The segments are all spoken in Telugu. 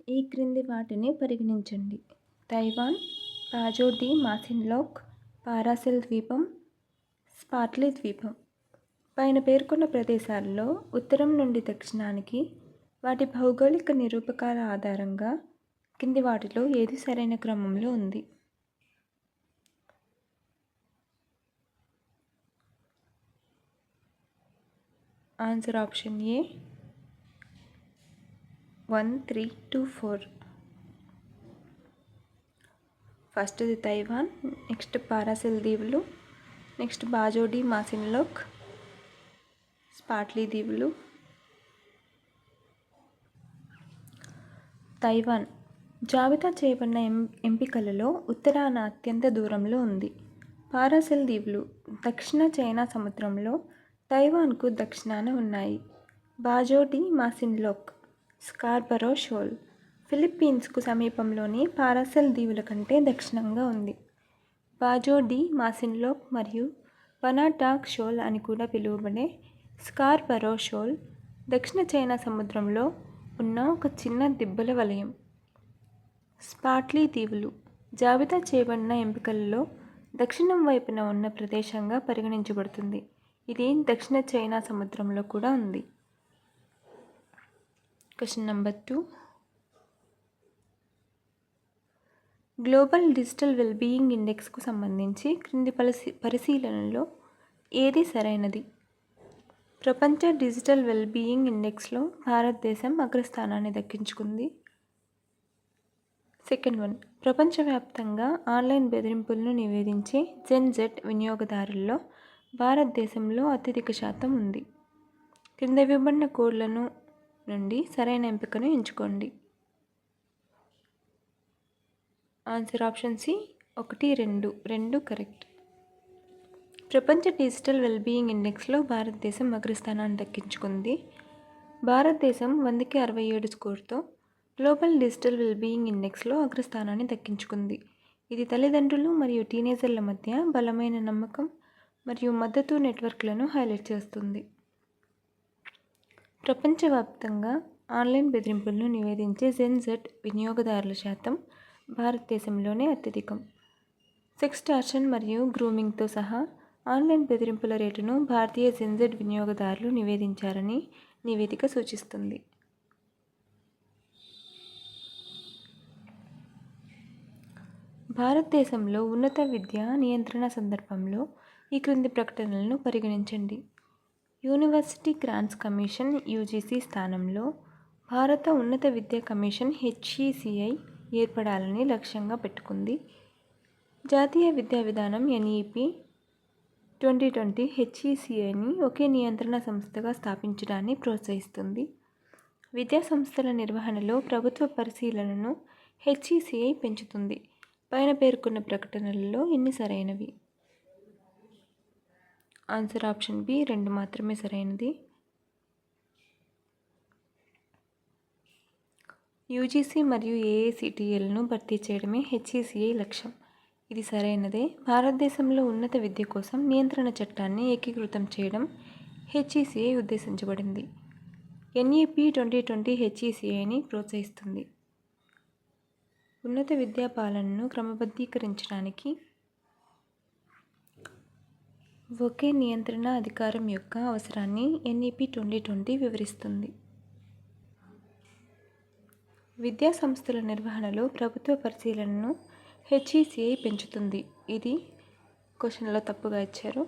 ఈ క్రింది వాటిని పరిగణించండి: తైవాన్, పాజో డి మాసిన్లాక్, పారాసిల్ ద్వీపం, స్పార్ట్లీ ద్వీపం. పైన పేర్కొన్న ప్రదేశాల్లో ఉత్తరం నుండి దక్షిణానికి వాటి భౌగోళిక నిరూపకాల ఆధారంగా కింది వాటిలో ఏది సరైన క్రమంలో ఉంది? Answer option A 1, 3, 2, 4. ఫస్ట్ది తైవాన్, నెక్స్ట్ పారాసిల్ దీవులు, నెక్స్ట్ పాజో డి మాసిన్లాక్, స్పార్ట్లీ దీవులు. తైవాన్ జాబితా చేయబడిన ఎంపికలలో ఉత్తరాన అత్యంత దూరంలో ఉంది. పారాసిల్ దీవులు దక్షిణ చైనా సముద్రంలో తైవాన్కు దక్షిణాన ఉన్నాయి. పాజో డి మాసిన్లాక్, స్కార్బరో షోల్ ఫిలిప్పీన్స్కు సమీపంలోని పారాసిల్ దీవుల కంటే దక్షిణంగా ఉంది. పాజో డి మాసిన్లాక్ మరియు పనాటాక్ షోల్ అని కూడా పిలువబడే స్కార్బరో షోల్ దక్షిణ చైనా సముద్రంలో ఉన్న ఒక చిన్న దిబ్బల వలయం. స్పార్ట్లీ దీవులు జాబితా చేయబడిన ఎంపికలలో దక్షిణం వైపున ఉన్న ప్రదేశంగా పరిగణించబడుతుంది. ఇది దక్షిణ చైనా సముద్రంలో కూడా ఉంది. Question number 2. Global digital wellbeing ఇండెక్స్కు సంబంధించి క్రింది పరిశీలనలో ఏది సరైనది? ప్రపంచ డిజిటల్ వెల్బీయింగ్ ఇండెక్స్లో భారతదేశం అగ్రస్థానాన్ని దక్కించుకుంది. సెకండ్ వన్, ప్రపంచవ్యాప్తంగా ఆన్లైన్ బెదిరింపులను నివేదించే జెన్-జెడ్ వినియోగదారుల్లో భారతదేశంలో అత్యధిక శాతం ఉంది. క్రింద ఇవ్వబడిన కోడ్లను నుండి సరైన ఎంపికను ఎంచుకోండి. Answer option C 1, 2. 2 కరెక్ట్. ప్రపంచ డిజిటల్ వెల్బీయింగ్ ఇండెక్స్లో భారతదేశం అగ్రస్థానాన్ని దక్కించుకుంది. భారతదేశం 100కి 67 స్కోర్తో గ్లోబల్ డిజిటల్ వెల్బీయింగ్ ఇండెక్స్లో అగ్రస్థానాన్ని దక్కించుకుంది. ఇది తల్లిదండ్రులు మరియు టీనేజర్ల మధ్య బలమైన నమ్మకం మరియు మద్దతు నెట్వర్క్లను హైలైట్ చేస్తుంది. ప్రపంచవ్యాప్తంగా ఆన్లైన్ బెదిరింపులను నివేదించే జెన్-జెడ్ వినియోగదారుల శాతం భారతదేశంలోనే అత్యధికం. సెక్స్టార్షన్ మరియు గ్రూమింగ్తో సహా ఆన్లైన్ బెదిరింపుల రేటును భారతీయ జెన్-జెడ్ వినియోగదారులు నివేదించారని నివేదిక సూచిస్తుంది. భారతదేశంలో ఉన్నత విద్య నియంత్రణ సందర్భంలో ఈ క్రింది ప్రకటనలను పరిగణించండి. యూనివర్సిటీ గ్రాంట్స్ కమిషన్ (యూజీసీ) స్థానంలో భారత ఉన్నత విద్యా కమిషన్ (హెచ్ఈసీఐ) ఏర్పడాలని లక్ష్యంగా పెట్టుకుంది. జాతీయ విద్యా విధానం (ఎన్ఈపీ) 2020 హెచ్ఈసీఐని ఒకే నియంత్రణ సంస్థగా స్థాపించడాన్ని ప్రోత్సహిస్తుంది. విద్యా సంస్థల నిర్వహణలో ప్రభుత్వ పరిశీలనను హెచ్ఈసీఐ పెంచుతుంది. పైన పేర్కొన్న ప్రకటనలలో ఎన్ని సరైనవి? ఆన్సర్ ఆప్షన్ బి 2 మాత్రమే సరైనది. యూజీసీ మరియు ఏఐసీటీఈలను భర్తీ చేయడమే హెచ్ఈసీఐ లక్ష్యం. ఇది సరైనదే. భారతదేశంలో ఉన్నత విద్య కోసం నియంత్రణ చట్టాన్ని ఏకీకృతం చేయడం హెచ్ఈసీఐ ఉద్దేశించబడింది. ఎన్ఈపీ 2020 హెచ్ఈసీఐని ప్రోత్సహిస్తుంది. ఉన్నత విద్యా పాలనను క్రమబద్ధీకరించడానికి ఒకే నియంత్రణ అధికారం యొక్క అవసరాన్ని ఎన్ఈపీ 2020 వివరిస్తుంది. విద్యా సంస్థల నిర్వహణలో ప్రభుత్వ పరిశీలనను హెచ్ఈసీఐ పెంచుతుంది. ఇది క్వశ్చన్లో తప్పుగా ఇచ్చారు.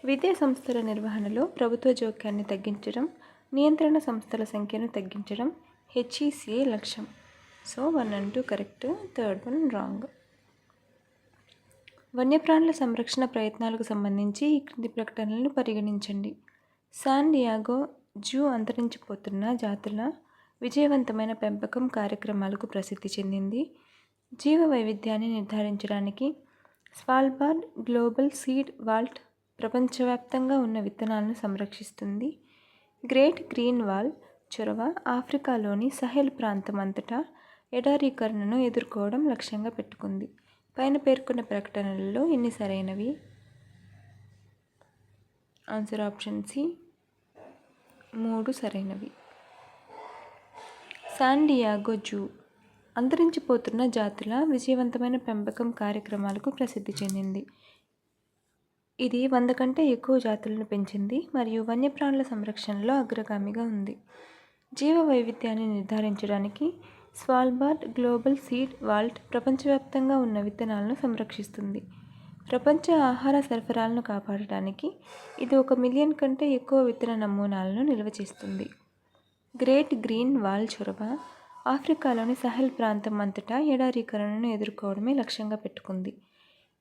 విద్యా సంస్థల నిర్వహణలో ప్రభుత్వ జోక్యాన్ని తగ్గించడం, నియంత్రణ సంస్థల సంఖ్యను తగ్గించడం హెచ్ఈసీఐ లక్ష్యం. So 1 and 2 correct, third one wrong. వన్యప్రాణుల సంరక్షణ ప్రయత్నాలకు సంబంధించి ఈ క్రింది ప్రకటనలను పరిగణించండి. శాన్ డియాగో జూ అంతరించిపోతున్న జాతుల విజయవంతమైన పెంపకం కార్యక్రమాలకు ప్రసిద్ధి చెందింది. జీవ వైవిధ్యాన్ని నిర్ధారించడానికి స్వాల్బార్డ్ గ్లోబల్ సీడ్ వాల్ట్ ప్రపంచవ్యాప్తంగా ఉన్న విత్తనాలను సంరక్షిస్తుంది. గ్రేట్ గ్రీన్ వాల్ చొరవ ఆఫ్రికాలోని సహెల్ ప్రాంతం అంతటా ఎడారీకరణను ఎదుర్కోవడం లక్ష్యంగా పెట్టుకుంది. పైన పేర్కొన్న ప్రకటనలలో ఎన్ని సరైనవి? ఆన్సర్ ఆప్షన్ సి 3 సరైనవి. శాన్ డియాగో జూ అంతరించిపోతున్న జాతుల విజయవంతమైన పెంపకం కార్యక్రమాలకు ప్రసిద్ధి చెందింది. ఇది 100 కంటే ఎక్కువ జాతులను పెంచింది మరియు వన్యప్రాణుల సంరక్షణలో అగ్రగామిగా ఉంది. జీవ వైవిధ్యాన్ని నిర్ధారించడానికి స్వాల్బార్డ్ గ్లోబల్ సీడ్ వాల్ట్ ప్రపంచవ్యాప్తంగా ఉన్న విత్తనాలను సంరక్షిస్తుంది. ప్రపంచ ఆహార సరఫరాలను కాపాడటానికి ఇది 1 మిలియన్ కంటే ఎక్కువ విత్తన నమూనాలను నిల్వ చేస్తుంది. గ్రేట్ గ్రీన్ వాల్ చొరవ ఆఫ్రికాలోని సహెల్ ప్రాంతం అంతటా ఎడారీకరణను ఎదుర్కోవడమే లక్ష్యంగా పెట్టుకుంది.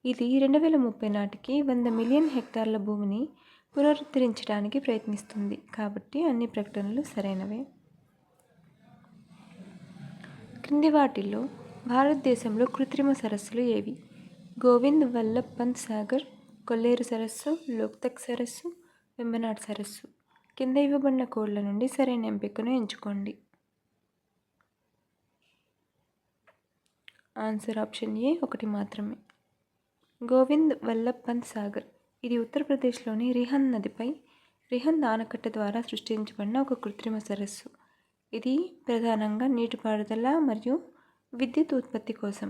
ఇది 2030 నాటికి 100 మిలియన్ హెక్టార్ల భూమిని పునరుద్ధరించడానికి ప్రయత్నిస్తుంది. కాబట్టి అన్ని ప్రకటనలు సరైనవే. క్రింది వాటిల్లో భారతదేశంలో కృత్రిమ సరస్సులు ఏవి? గోవింద్ వల్లభ్ పంత్ సాగర్, కొల్లేరు సరస్సు, లోక్తక్ సరస్సు, వెంబనాడ్ సరస్సు. కింద ఇవ్వబడిన కోడ్ల నుండి సరైన ఎంపికను ఎంచుకోండి. ఆన్సర్ ఆప్షన్ ఏ, 1 మాత్రమే. గోవింద్ వల్లభ్ పంత్ సాగర్ ఇది ఉత్తరప్రదేశ్లోని రిహంద్ నదిపై రిహంద్ ఆనకట్ట ద్వారా సృష్టించబడిన ఒక కృత్రిమ సరస్సు. ఇది ప్రధానంగా నీటిపారుదల మరియు విద్యుత్ ఉత్పత్తి కోసం.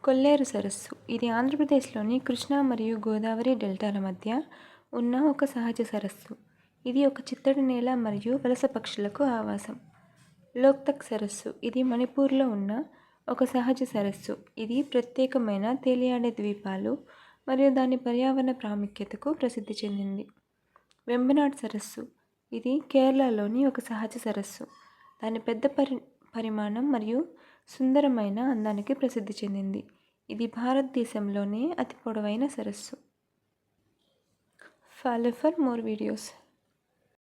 కొల్లేరు సరస్సు ఇది ఆంధ్రప్రదేశ్లోని కృష్ణా మరియు గోదావరి డెల్టాల మధ్య ఉన్న ఒక సహజ సరస్సు. ఇది ఒక చిత్తడి నేల మరియు వలస పక్షులకు ఆవాసం. లోక్తక్ సరస్సు ఇది మణిపూర్లో ఉన్న ఒక సహజ సరస్సు. ఇది ప్రత్యేకమైన తేలియాడే ద్వీపాలు మరియు దాని పర్యావరణ ప్రాముఖ్యతకు ప్రసిద్ధి చెందింది. వెంబనాడ్ సరస్సు ఇది కేరళలోని ఒక సహజ సరస్సు. దాని పెద్ద పరిమాణం మరియు సుందరమైన అందానికి ప్రసిద్ధి చెందింది. ఇది భారతదేశంలోనే అతి పొడవైన సరస్సు. Follow for more videos.